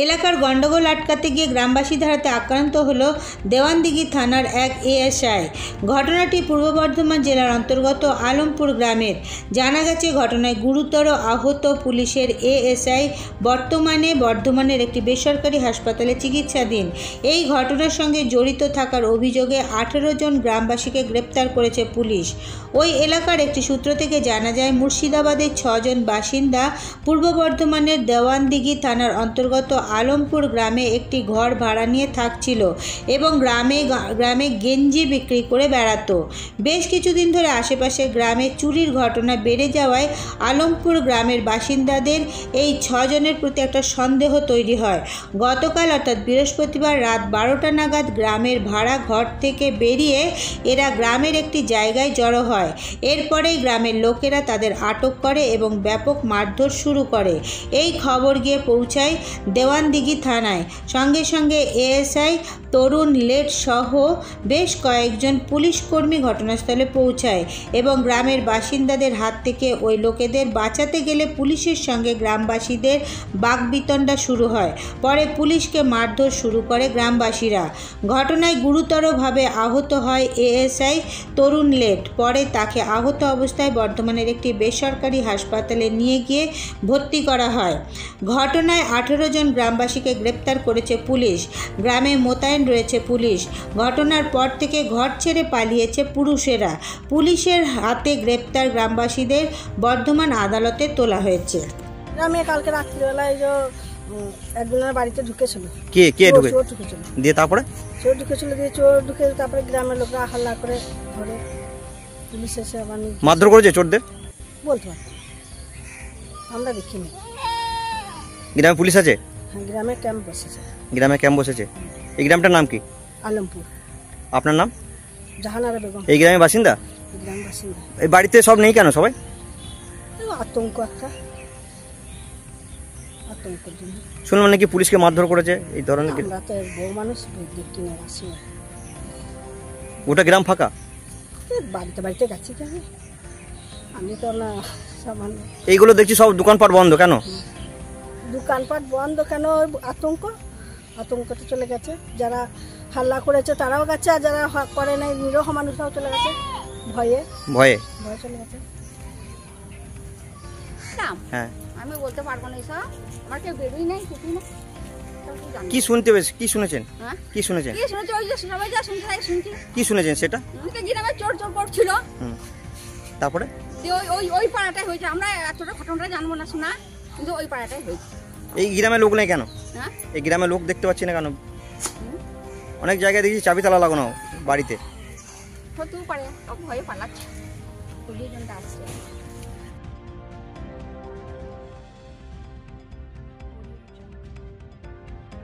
এলাকার গণ্ডগোল আটকাতে গিয়ে গ্রামবাসীদের হাতে আক্রান্ত হল দেওয়ানদিঘি থানার এক এএসআই। ঘটনাটি পূর্ব বর্ধমান জেলার অন্তর্গত আলমপুর গ্রামের। জানা গেছে ঘটনায় গুরুতর আহত পুলিশের এএসআই বর্তমানে বর্ধমানের একটি বেসরকারি হাসপাতালে চিকিৎসাধীন। এই ঘটনার সঙ্গে জড়িত থাকার অভিযোগে 18 জন গ্রামবাসীকে গ্রেপ্তার করেছে পুলিশ। ওই এলাকার একটি সূত্র থেকে জানা যায় মুর্শিদাবাদের 6 জন বাসিন্দা পূর্ব বর্ধমানের দেওয়ানদিঘি থানার অন্তর্গত আলমপুর গ্রামে একটি ঘর ভাড়া নিয়ে থাকছিল এবং গ্রামে গেঞ্জি বিক্রি করে বেড়াতো। বেশ কিছুদিন ধরে আশেপাশে গ্রামে চুরির ঘটনা বেড়ে যাওয়ায় আলমপুর গ্রামের বাসিন্দাদের এই 6 জনের প্রতি একটা সন্দেহ তৈরি হয়। গতকাল অর্থাৎ বৃহস্পতিবার রাত 12টা নাগাদ গ্রামের ভাড়া ঘর থেকে বেরিয়ে এরা গ্রামের একটি জায়গায় জড়ো হয়। এরপরেই গ্রামের লোকেরা তাদের আটক করে এবং ব্যাপক মারধর শুরু করে। এই খবর গিয়ে পৌঁছায় দেওয়ানদিঘি থানায়। সঙ্গে সঙ্গে এএসআই তরুণ লেট সহ বেশ কয়েকজন পুলিশ কর্মী ঘটনাস্থলে পৌঁছায় এবং গ্রামের বাসিন্দাদের হাত থেকে ওই লোকেদের বাঁচাতে গেলে পুলিশের সঙ্গে গ্রামবাসীদের বাকবিতণ্ডা শুরু হয়। পরে পুলিশকে মারধর শুরু করে গ্রামবাসীরা। ঘটনায় গুরুতরভাবে আহত হয় এএসআই তরুণ লেট। পরে তাকে আহত অবস্থায় বর্ধমানের একটি বেসরকারি হাসপাতালে নিয়ে গিয়ে ভর্তি করা হয়। ঘটনায় 18 জন গ্রামবাসীকে গ্রেপ্তার করেছে পুলিশ। গ্রামে মোতায়েন রয়েছে পুলিশ। ঘটনার পর থেকে ঘর ছেড়ে পালিয়েছে পুরুষেরা। পুলিশের হাতে গ্রেপ্তার গ্রামবাসীদের বর্ধমান আদালতে তোলা হয়েছে। গ্রামে কালকে রাত্রিবেলায় একজনের বাড়িতে ঢুকেছিল। কে ঢুকেছিল? দিয়ে তারপরে চোর ঢুকেছিল, দিয়ে চোর ঢুকে তারপরে গ্রামের লোকরা হাল্লা করে ধরে পুলিশ এসে আবার মারধর করেছে চোরদের। বলতে পারতাম, আমরা দেখিনি। গ্রামে পুলিশ আছে? হ্যাঁ, গ্রামে ক্যাম্প বসেছে। গ্রামে ক্যাম্প বসেছে। এই গ্রামটার নাম কি? আলমপুর। আপনার নাম? জাহানারা বেগম। এই গ্রামের বাসিন্দা? গ্রামের বাসিন্দা। এই বাড়িতে সব নেই কেন সবাই? আতঙ্ক একটা, আতঙ্কের জন্য। শুনলাম নাকি পুলিশকে মারধর করেছে এই ধরনের। আমরা তো বউ মানুষ, দেখি না, আসি না। ওটা গ্রাম ফাঁকা? বাড়িতে বাড়িতে গেছি কেন, আমি তো না সামান্য। এইগুলো দেখছি সব দোকানপাট বন্ধ কেন? দোকানপাট বন্ধ কেন? আতঙ্কটা চলে গেছে। যারা হাল্লা করেছে তারাও গেছে, আর যারা করে নাই নিরহ মানুষরাও চলে গেছে ভয়ে ভয়ে চলে গেছে। হ্যাঁ, আমি বলতে পারবো না, এসব আমার কেউ বেরোই নাই, কিছুই না। কি শুনতে পেয়েছি? কি শুনেছেন? কি শুনেছেন? কি শুনেছি? ওই যে সবাই যা শুনছে তাই শুনছি। কি শুনেছেন সেটা? গ্রামে চোর করছিল। তারপরে ওই পাড়াটাই হয়েছে। আমরা এতটা ঘটনাটা জানবো না, শোনা, কিন্তু ওই পাড়াটাই হয়েছে। এই গ্রামে লোক নেই কেন? এই গ্রামে লোক দেখতে পাচ্ছি না কেন? অনেক জায়গায় দেখছি চাবি তালা লাগানো বাড়িতে। হতেও পারে, ভয়ে পালাচ্ছে, পুলিশ জনটা আসছে।